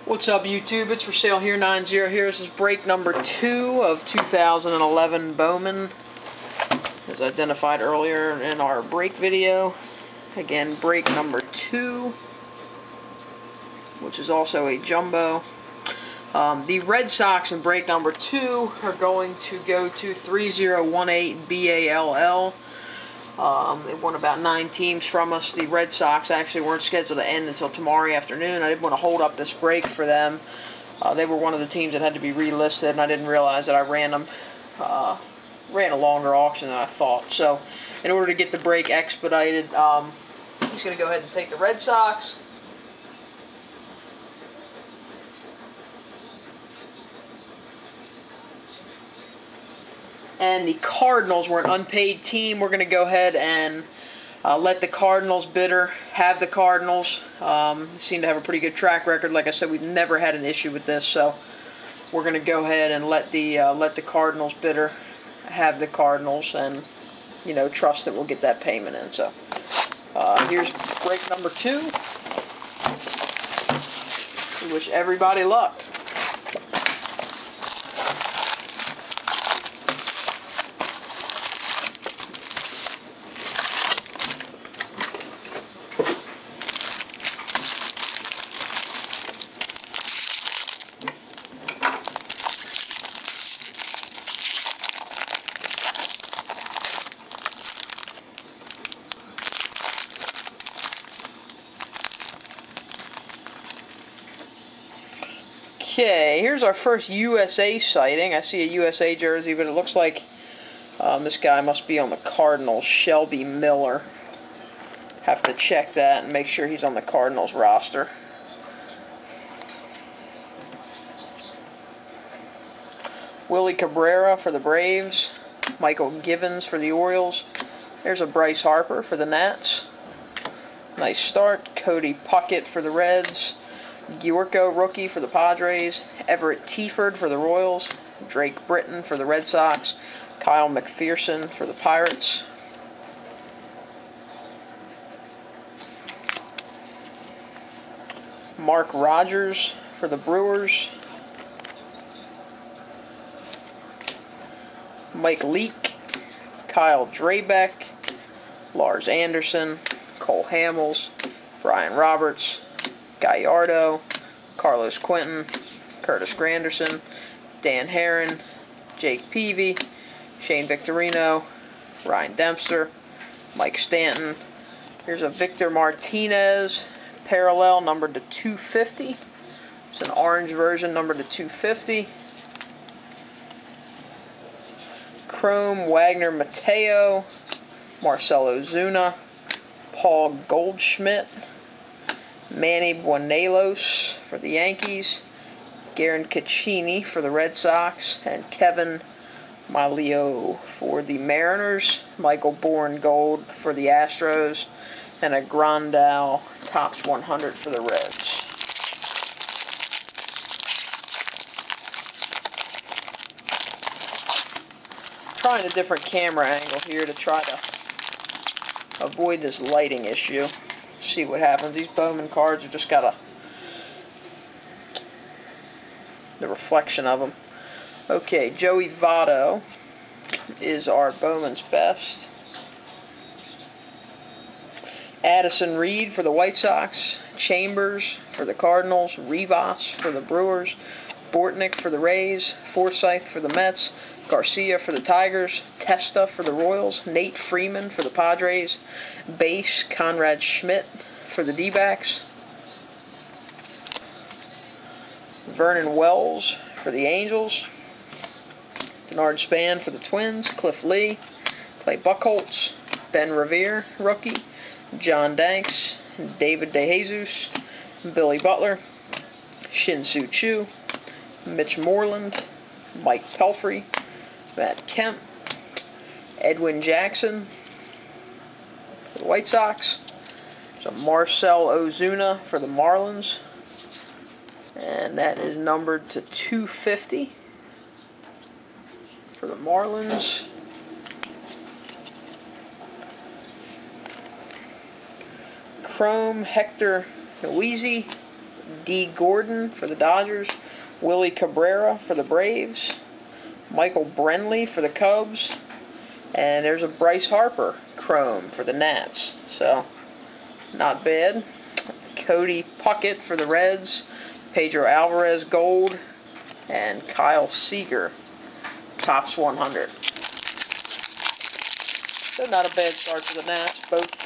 What's up, YouTube? It's for sale here 90 here. This is break number 2 of 2011 Bowman, as identified earlier in our break video. Again, break number 2, which is also a jumbo. The Red Sox in break number 2 are going to go to 3018 BALL. They won about 9 teams from us. The Red Sox actually weren't scheduled to end until tomorrow afternoon. I didn't want to hold up this break for them. They were one of the teams that had to be relisted, and I didn't realize that I ran a longer auction than I thought. So, in order to get the break expedited, he's going to go ahead and take the Red Sox. And the Cardinals were an unpaid team. We're going to go ahead and let the Cardinals bidder have the Cardinals. They seem to have a pretty good track record. Like I said, we've never had an issue with this, so we're going to go ahead and let the Cardinals bidder have the Cardinals, and trust that we'll get that payment in. So here's break number 2. We wish everybody luck. Okay, here's our first USA sighting. I see a USA jersey, but it looks like this guy must be on the Cardinals. Shelby Miller. Have to check that and make sure he's on the Cardinals roster. Willie Cabrera for the Braves. Michael Givens for the Orioles. There's a Bryce Harper for the Nats. Nice start. Cody Puckett for the Reds. Giorgio rookie for the Padres. Everett Teaford for the Royals. Drake Britton for the Red Sox. Kyle McPherson for the Pirates. Mark Rogers for the Brewers. Mike Leake. Kyle Drabeck. Lars Anderson. Cole Hamels. Brian Roberts. Gallardo, Carlos Quentin, Curtis Granderson, Dan Herron, Jake Peavy, Shane Victorino, Ryan Dempster, Mike Stanton. Here's a Victor Martinez parallel numbered to 250. It's an orange version numbered to 250. Chrome Wagner Mateo, Marcell Ozuna, Paul Goldschmidt, Manny Buenelos for the Yankees, Garen Caccini for the Red Sox, and Kevin Malio for the Mariners, Michael Bourne Gold for the Astros, and a Grandal Topps 100 for the Reds. Trying a different camera angle here to try to avoid this lighting issue. See what happens. These Bowman cards are just got the reflection of them. Okay, Joey Votto is our Bowman's best. Addison Reed for the White Sox. Chambers for the Cardinals. Rivas for the Brewers. Bortnick for the Rays. Forsythe for the Mets. Garcia for the Tigers. Testa for the Royals. Nate Freeman for the Padres. Base Conrad Schmidt for the D-backs. Vernon Wells for the Angels. Denard Span for the Twins. Cliff Lee. Clay Buchholz. Ben Revere, rookie. John Danks. David DeJesus. Billy Butler. Shin-Soo Choo. Mitch Moreland. Mike Pelfrey. Matt Kemp. Edwin Jackson for the White Sox. So Marcell Ozuna for the Marlins. And that is numbered to 250 for the Marlins. Chrome Hector Noeasy D. Gordon for the Dodgers, Willie Cabrera for the Braves, Michael Brenly for the Cubs, and there's a Bryce Harper chrome for the Nats. So, not bad. Cody Puckett for the Reds, Pedro Alvarez gold, and Kyle Seager Topps 100. So not a bad start for the Nats. Both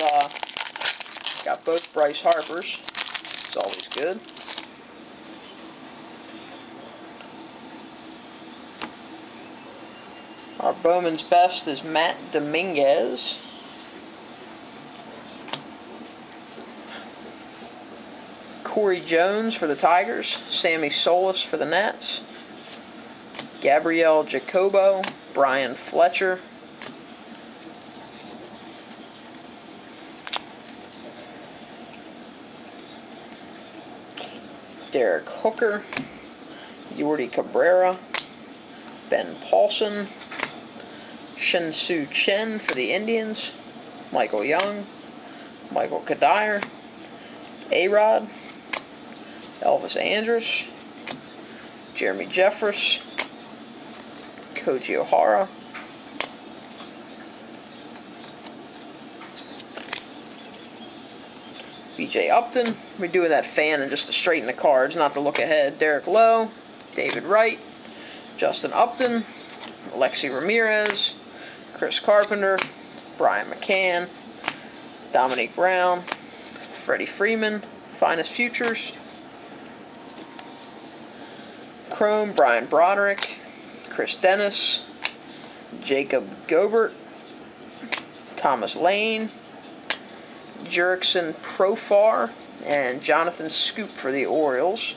got both Bryce Harpers. It's always good. Our Bowman's best is Matt Dominguez. Corey Jones for the Tigers, Sammy Solis for the Nats, Gabriel Jacobo, Brian Fletcher, Derek Hooker, Yordy Cabrera, Ben Paulson, Shin-Soo Chen for the Indians, Michael Young, Michael Kadire, A-Rod, Elvis Andrus, Jeremy Jeffress, Koji O'Hara, BJ Upton. We're doing that fan and just to straighten the cards, not to look ahead. Derek Lowe, David Wright, Justin Upton, Alexi Ramirez, Chris Carpenter, Brian McCann, Dominique Brown, Freddie Freeman, Finest Futures, Chrome, Brian Broderick, Chris Dennis, Jacob Gobert, Thomas Lane, Jurickson Profar, and Jonathan Scoop for the Orioles,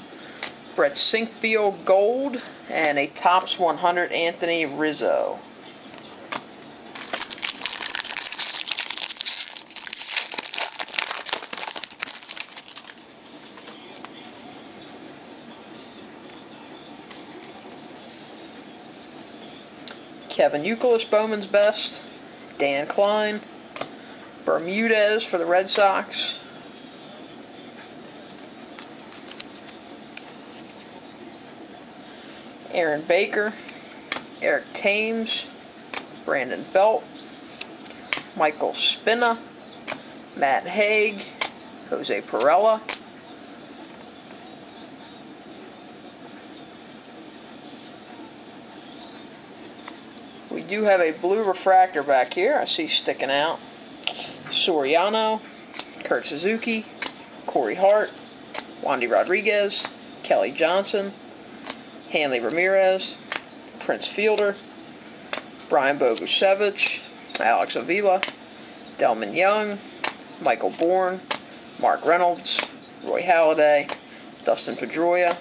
Brett Sinkfield gold, and a Topps 100 Anthony Rizzo. Kevin Youkilis, Bowman's best, Dan Klein, Bermudez for the Red Sox, Aaron Baker, Eric Thames, Brandon Belt, Michael Spina, Matt Haig, Jose Perella, we do have a blue refractor back here, I see sticking out. Soriano, Kurt Suzuki, Corey Hart, Wandy Rodriguez, Kelly Johnson, Hanley Ramirez, Prince Fielder, Brian Bogusevich, Alex Avila, Delman Young, Michael Bourne, Mark Reynolds, Roy Halladay, Dustin Pedroia,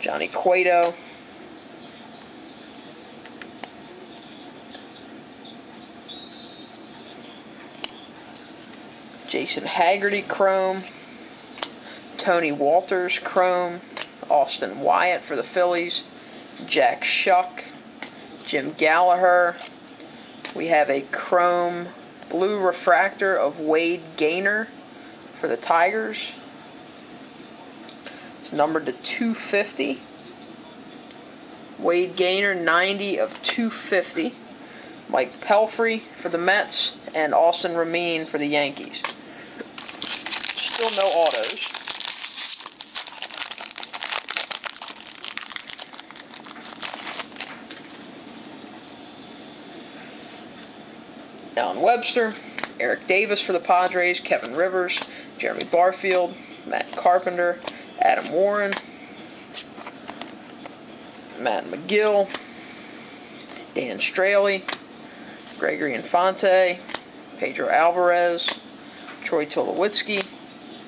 Johnny Cueto, Jason Haggerty chrome, Tony Walters chrome, Austin Wyatt for the Phillies, Jack Shuck, Jim Gallagher. We have a chrome blue refractor of Wade Gaynor for the Tigers. It's numbered to 250. Wade Gaynor, 90 of 250. Mike Pelfrey for the Mets, and Austin Ramin for the Yankees. Still no autos. Alan Webster, Eric Davis for the Padres, Kevin Rivers, Jeremy Barfield, Matt Carpenter, Adam Warren, Matt McGill, Dan Straley, Gregory Infante, Pedro Alvarez, Troy Tulowitzki,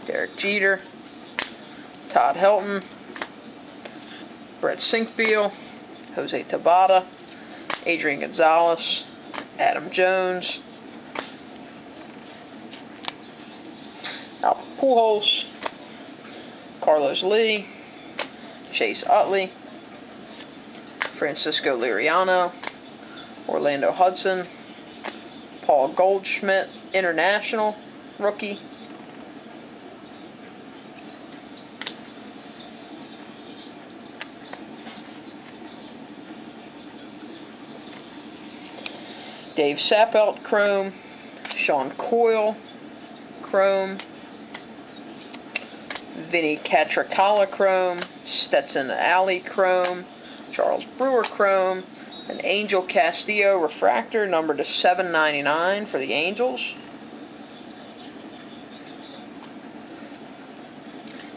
Derek Jeter, Todd Helton, Brett Sinkfield, Jose Tabata, Adrian Gonzalez, Adam Jones, Albert Pujols, Carlos Lee, Chase Utley, Francisco Liriano, Orlando Hudson, Paul Goldschmidt, International rookie, Dave Sappelt chrome, Sean Coyle chrome, Vinny Catricala chrome, Stetson Alley chrome, Charles Brewer chrome, an Angel Castillo refractor numbered to $7.99 for the Angels.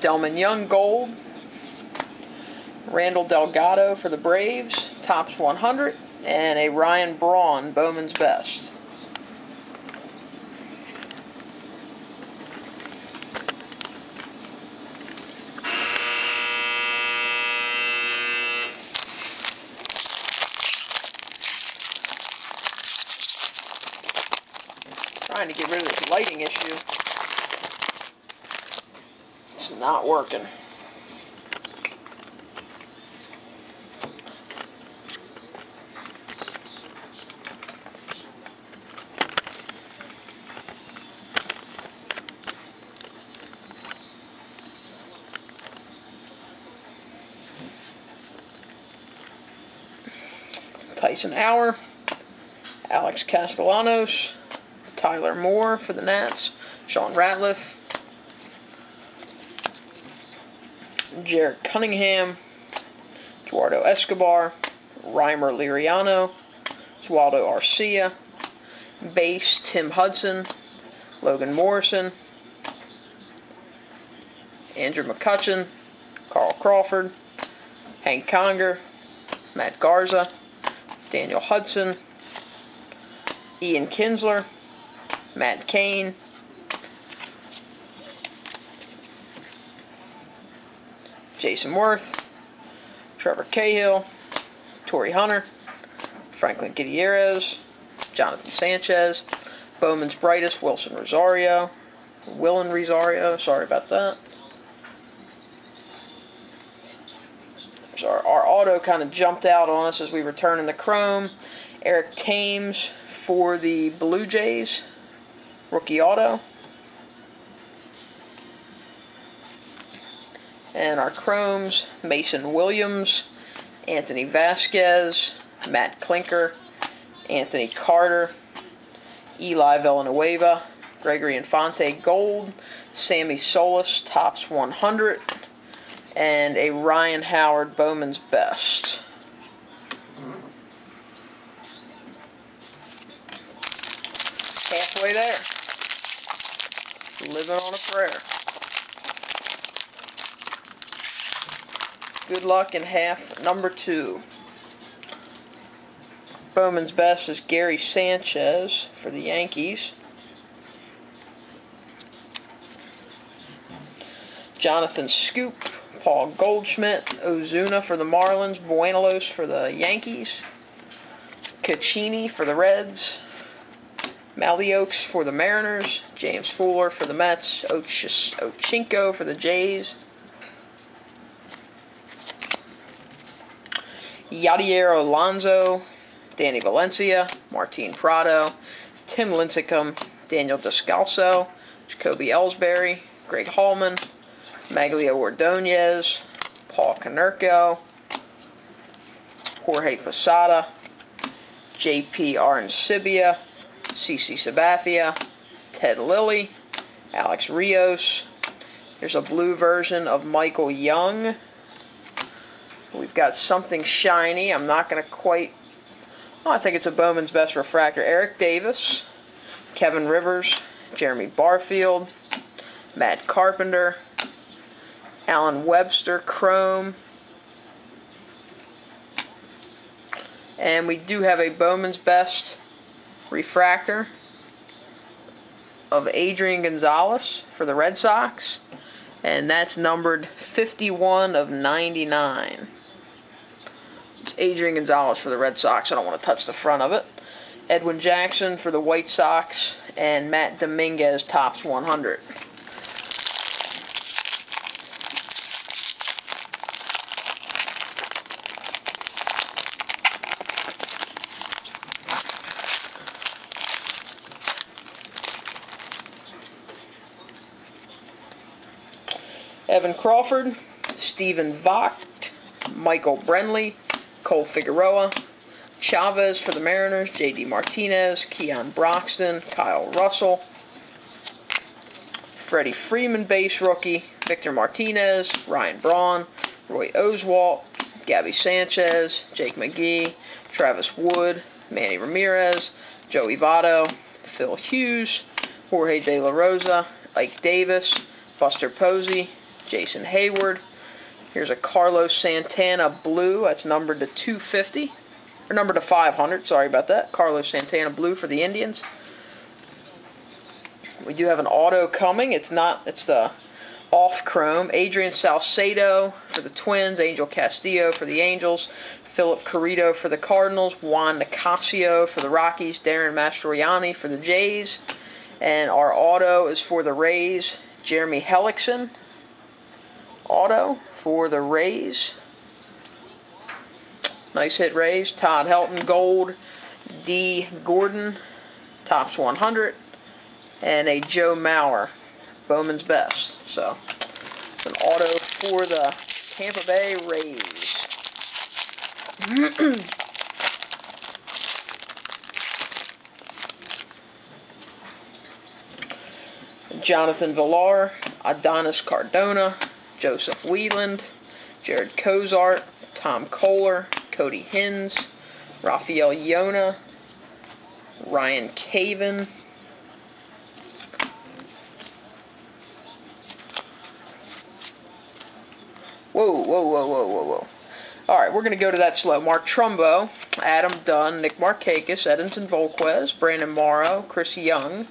Delman Young gold, Randall Delgado for the Braves, Topps 100, and a Ryan Braun, Bowman's Best. Trying to get rid of this lighting issue. It's not working. Tyson Auer, Alex Castellanos, Tyler Moore for the Nats, Sean Ratliff, Jared Cunningham, Eduardo Escobar, Reimer Liriano, Oswaldo Arcia, base Tim Hudson, Logan Morrison, Andrew McCutchen, Carl Crawford, Hank Conger, Matt Garza, Daniel Hudson, Ian Kinsler, Matt Cain, Jason Worth, Trevor Cahill, Torrey Hunter, Franklin Gutierrez, Jonathan Sanchez, Bowman's Brightest, Wilson Rosario, sorry about that. Our auto kind of jumped out on us as we were turning the chrome. Eric Thames for the Blue Jays, rookie auto. And our chromes, Mason Williams, Anthony Vasquez, Matt Klinker, Anthony Carter, Eli Villanueva, Gregory Infante gold, Sammy Solis, Topps 100, and a Ryan Howard, Bowman's Best. Halfway there. Living on a prayer. Good luck in half number 2. Bowman's Best is Gary Sanchez for the Yankees. Jonathan Scoop, Paul Goldschmidt, Ozuna for the Marlins, Buenos for the Yankees, Caccini for the Reds, Malioaks for the Mariners, James Fuller for the Mets, Ochinko for the Jays, Yadier Alonso, Danny Valencia, Martin Prado, Tim Lincecum, Daniel Descalso, Jacoby Ellsbury, Greg Hallman, Maglio Ordonez, Paul Konerko, Jorge Posada, J.P. Arancibia, CC Sabathia, Ted Lilly, Alex Rios. There's a blue version of Michael Young. We've got something shiny. I'm not going to quite... Oh, I think it's a Bowman's Best refractor. Eric Davis, Kevin Rivers, Jeremy Barfield, Matt Carpenter, Alan Webster chrome. And we do have a Bowman's Best refractor of Adrian Gonzalez for the Red Sox. And that's numbered 51 of 99. It's Adrian Gonzalez for the Red Sox. I don't want to touch the front of it. Edwin Jackson for the White Sox. And Matt Dominguez, Topps 100. Evan Crawford, Stephen Vogt, Michael Brenly, Cole Figueroa, Chavez for the Mariners, J.D. Martinez, Keon Broxton, Kyle Russell, Freddie Freeman base rookie, Victor Martinez, Ryan Braun, Roy Oswalt, Gabby Sanchez, Jake McGee, Travis Wood, Manny Ramirez, Joey Votto, Phil Hughes, Jorge De La Rosa, Ike Davis, Buster Posey, Jason Hayward. Here's a Carlos Santana blue. That's numbered to 250. Or numbered to 500. Sorry about that. Carlos Santana blue for the Indians. We do have an auto coming. It's the off chrome. Adrian Salcedo for the Twins. Angel Castillo for the Angels. Philip Carrito for the Cardinals. Juan Nicasio for the Rockies. Darren Mastroianni for the Jays. And our auto is for the Rays. Jeremy Hellickson. Auto for the Rays. Nice hit, Rays. Todd Helton gold. D. Gordon Topps 100. And a Joe Mauer Bowman's Best. So it's an auto for the Tampa Bay Rays. Jonathan Villar, Adonis Cardona, Joseph Wheeland, Jared Cozart, Tom Kohler, Cody Hins, Rafael Yona, Ryan Caven, Whoa. Alright, we're going to go to that slow. Mark Trumbo, Adam Dunn, Nick Markakis, Edinson Volquez, Brandon Morrow, Chris Young,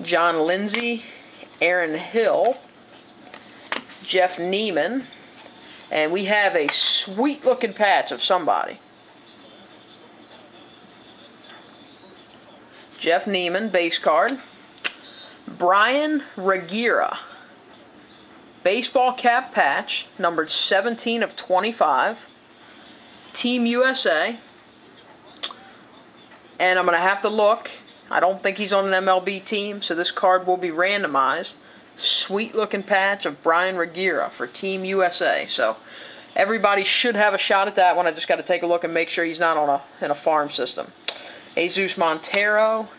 John Lindsay, Aaron Hill, Jeff Neiman, and we have a sweet-looking patch of somebody. Jeff Neiman, base card. Brian Regira, baseball cap patch, numbered 17 of 25. Team USA. And I'm going to have to look. I don't think he's on an MLB team, so this card will be randomized. Sweet looking patch of Brian Regira for Team USA. So everybody should have a shot at that one. I just got to take a look and make sure he's not on in a farm system. Jesus Montero,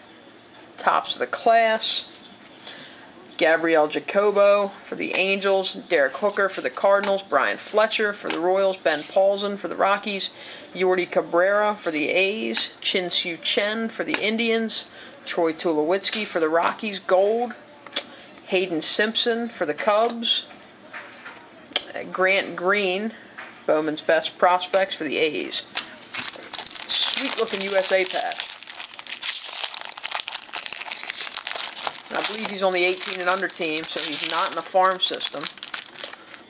tops of the class. Gabriel Jacobo for the Angels, Derek Hooker for the Cardinals, Brian Fletcher for the Royals, Ben Paulsen for the Rockies, Yordi Cabrera for the A's, Chin-Soo Chen for the Indians, Troy Tulowitzki for the Rockies, gold, Hayden Simpson for the Cubs, Grant Green, Bowman's Best Prospects for the A's. Sweet looking USA patch. I believe he's on the 18 and under team, so he's not in the farm system.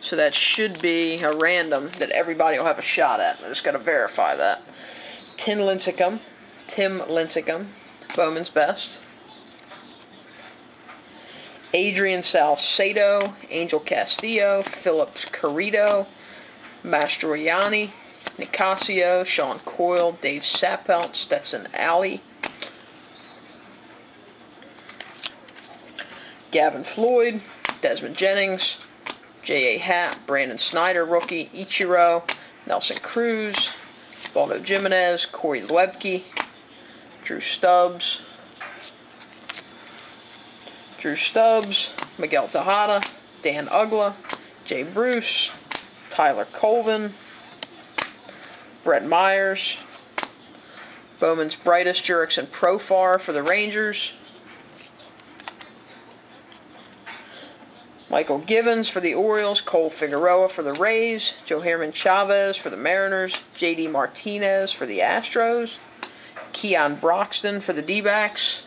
So that should be a random that everybody will have a shot at. I just got to verify that. Tim Lincecum, Bowman's Best. Adrian Salcedo, Angel Castillo, Phillips Carrito, Mastroianni, Nicasio, Sean Coyle, Dave Sappelt, Stetson Alley, Gavin Floyd, Desmond Jennings, J.A. Happ, Brandon Snyder, rookie, Ichiro, Nelson Cruz, Baldo Jimenez, Corey Lebke, Drew Stubbs, Miguel Tejada, Dan Ugla, Jay Bruce, Tyler Colvin, Brett Myers, Bowman's Brightest, Jurickson Profar for the Rangers, Michael Givens for the Orioles, Cole Figueroa for the Rays, Joherman Chavez for the Mariners, J.D. Martinez for the Astros, Keon Broxton for the D-backs,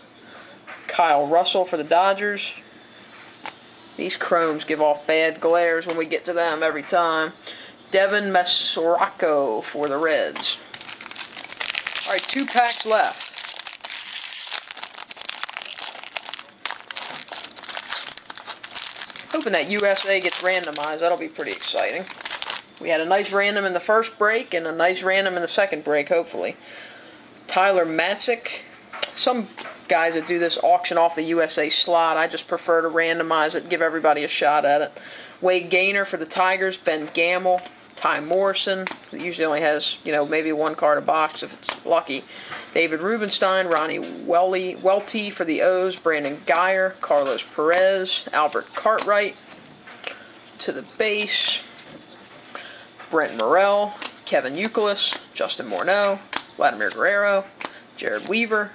Kyle Russell for the Dodgers. These chromes give off bad glares when we get to them every time. Devin Mesoraco for the Reds. Alright, 2 packs left. Hoping that USA gets randomized. That'll be pretty exciting. We had a nice random in the first break and a nice random in the second break, hopefully. Tyler Matzik. Some guys that do this auction off the USA slot. I just prefer to randomize it and give everybody a shot at it. Wade Gaynor for the Tigers. Ben Gamble. Ty Morrison, it usually only has, you know, maybe one card a box if it's lucky. David Rubenstein, Ronnie Welty for the O's, Brandon Geyer, Carlos Perez, Albert Cartwright to the base, Brent Morrell, Kevin Youkilis, Justin Morneau, Vladimir Guerrero, Jared Weaver,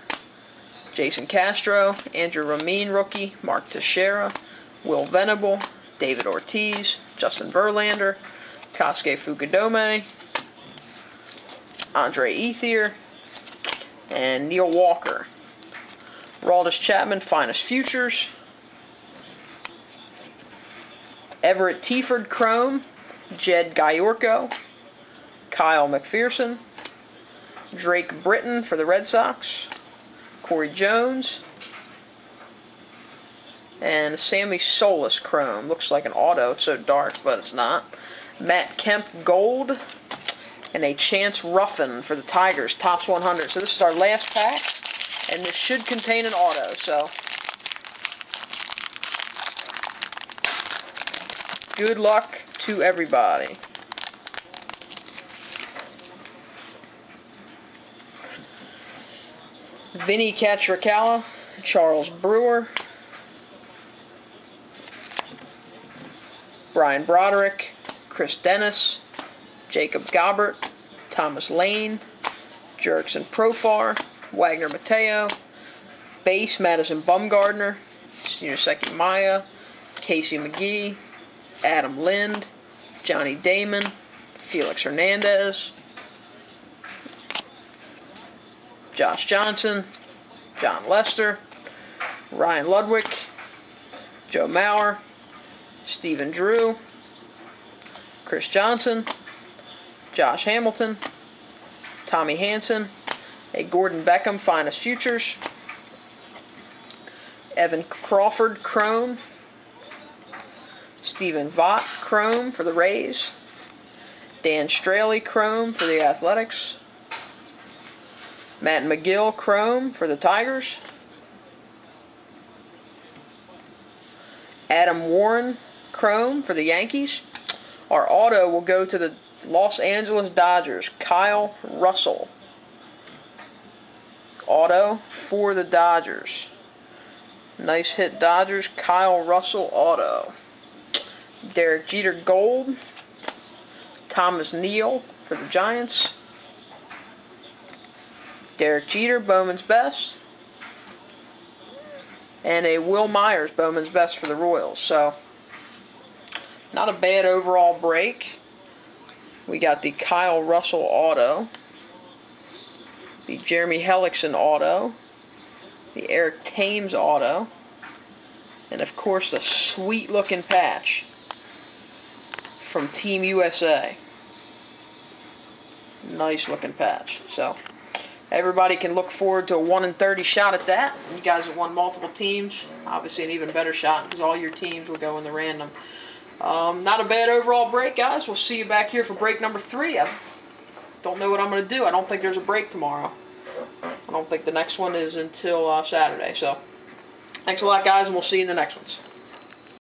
Jason Castro, Andrew Ramin rookie, Mark Teixeira, Will Venable, David Ortiz, Justin Verlander, Kosuke Fukudome, Andre Ethier, and Neil Walker. Raldis Chapman, Finest Futures. Everett Tiford Chrome, Jed Gayorko, Kyle McPherson, Drake Britton for the Red Sox, Corey Jones, and Sammy Solis Chrome. Looks like an auto, it's so dark, but it's not. Matt Kemp Gold, and a Chance Ruffin for the Tigers, Topps 100. So this is our last pack, and this should contain an auto, so good luck to everybody. Vinny Catricala, Charles Brewer, Brian Broderick, Chris Dennis, Jacob Gobbert, Thomas Lane, Jurickson Profar, Wagner Mateo, base Madison Bumgarner, Shinuseki Maya, Casey McGee, Adam Lind, Johnny Damon, Felix Hernandez, Josh Johnson, John Lester, Ryan Ludwig, Joe Mauer, Stephen Drew, Chris Johnson, Josh Hamilton, Tommy Hanson, a Gordon Beckham Finest Futures, Evan Crawford Chrome, Stephen Vaught Chrome for the Rays, Dan Straley Chrome for the Athletics, Matt McGill Chrome for the Tigers, Adam Warren Chrome for the Yankees. Our auto will go to the Los Angeles Dodgers, Kyle Russell. Auto for the Dodgers. Nice hit, Dodgers. Kyle Russell auto. Derek Jeter Gold. Thomas Neal for the Giants. Derek Jeter, Bowman's Best. And a Will Myers, Bowman's Best for the Royals. So, not a bad overall break. We got the Kyle Russell auto, the Jeremy Hellickson auto, the Eric Thames auto, and of course the sweet looking patch from Team USA. Nice looking patch. So everybody can look forward to a 1 in 30 shot at that. You guys have won multiple teams, obviously an even better shot because all your teams will go in the random. Not a bad overall break, guys. We'll see you back here for break number 3. I don't know what I'm going to do. I don't think there's a break tomorrow. I don't think the next one is until Saturday. So, thanks a lot, guys, and we'll see you in the next ones.